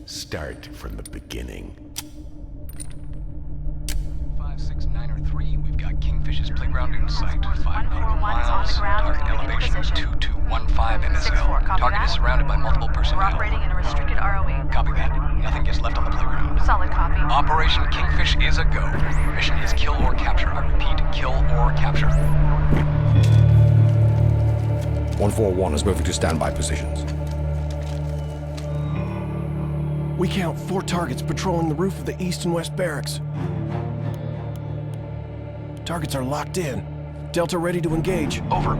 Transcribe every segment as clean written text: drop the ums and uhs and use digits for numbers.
Start from the beginning. 56903, we've got Kingfish's playground in sight. 5 nautical miles, target elevation 2215 NSL. Target is surrounded by multiple personnel. We're operating in a restricted ROE. Copy that. Nothing gets left on the playground. Solid copy. Operation Kingfish is a go. Mission is kill or capture. I repeat, kill or capture. 141 is moving to standby positions. We count 4 targets patrolling the roof of the east and west barracks. Targets are locked in. Delta ready to engage. Over.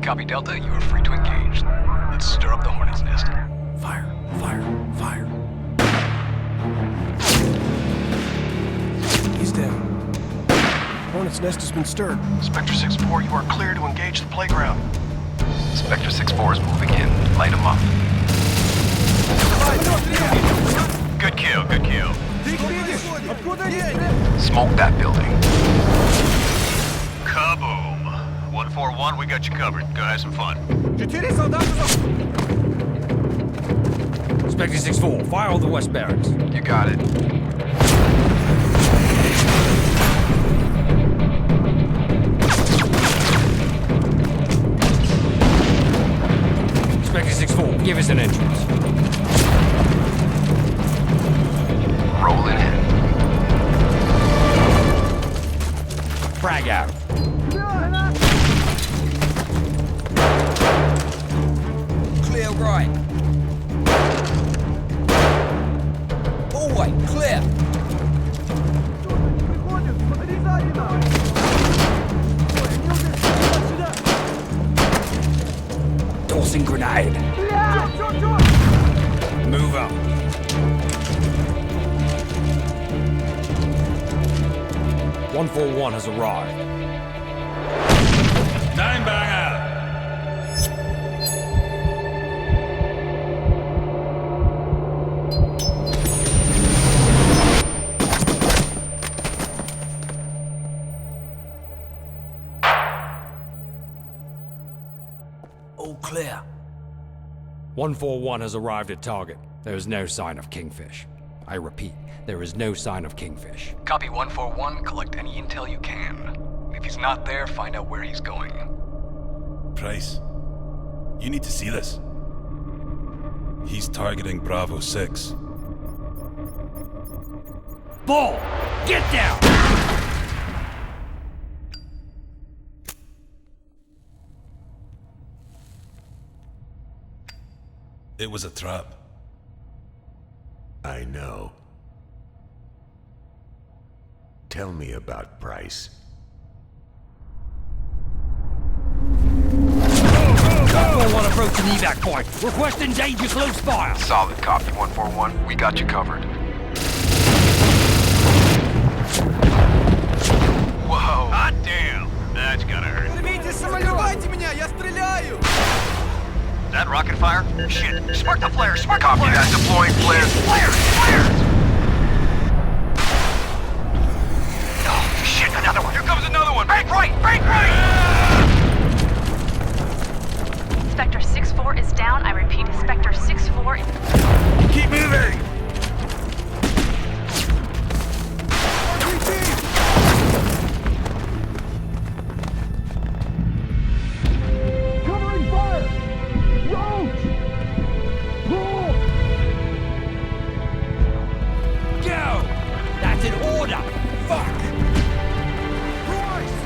Copy Delta, you are free to engage. Let's stir up the hornet's nest. Fire, fire, fire. He's down. Hornet's nest has been stirred. Spectre 6-4, you are clear to engage the playground. Spectre 6-4 is moving in. Light him up. Good kill, good kill. Smoke that building. Kaboom. 141, we got you covered. Go have some fun. Spectre 6-4, fire on the west barracks. You got it. Spectre 6-4, give us an entrance. Rolling in. Frag out. Clear right. Hallway, clear. Tossing grenade. Move up. "141 has arrived. Nine bang out. All clear. 141 has arrived at target. There is no sign of Kingfish. I repeat, there is no sign of Kingfish. Copy 141, collect any intel you can. If he's not there, find out where he's going. Price, you need to see this. He's targeting Bravo 6. Ball! Get down! It was a trap. I know. Tell me about Price. 141 approaching evac point. Requesting danger close fire. Solid copy, 141. We got you covered. Whoa. Hot damn. That's gotta hurt. That rocket fire? Shit. Spark the flare. Spark the flare. Copy that. Deploying flares. Flares. Flares. Oh, shit. Another one. Here comes another one. Break right. Break right. Spectre 6-4 is down. I repeat, Spectre 6-4 is... Keep moving! Covering fire! Roach! Pull! Go! That's an order! Fuck! Price!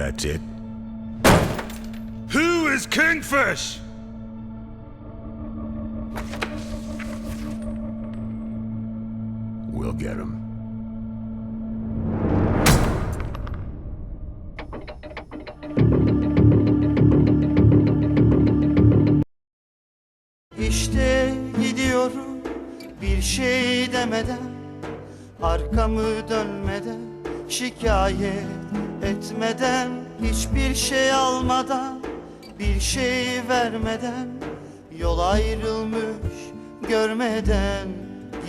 That's it? Who is Kingfish? We'll get him. İşte gidiyorum bir şey demeden, arkamı dönmeden, şikayet etmeden, hiçbir şey almadan, bir şey vermeden, yol ayrılmış görmeden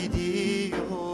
gidiyorum.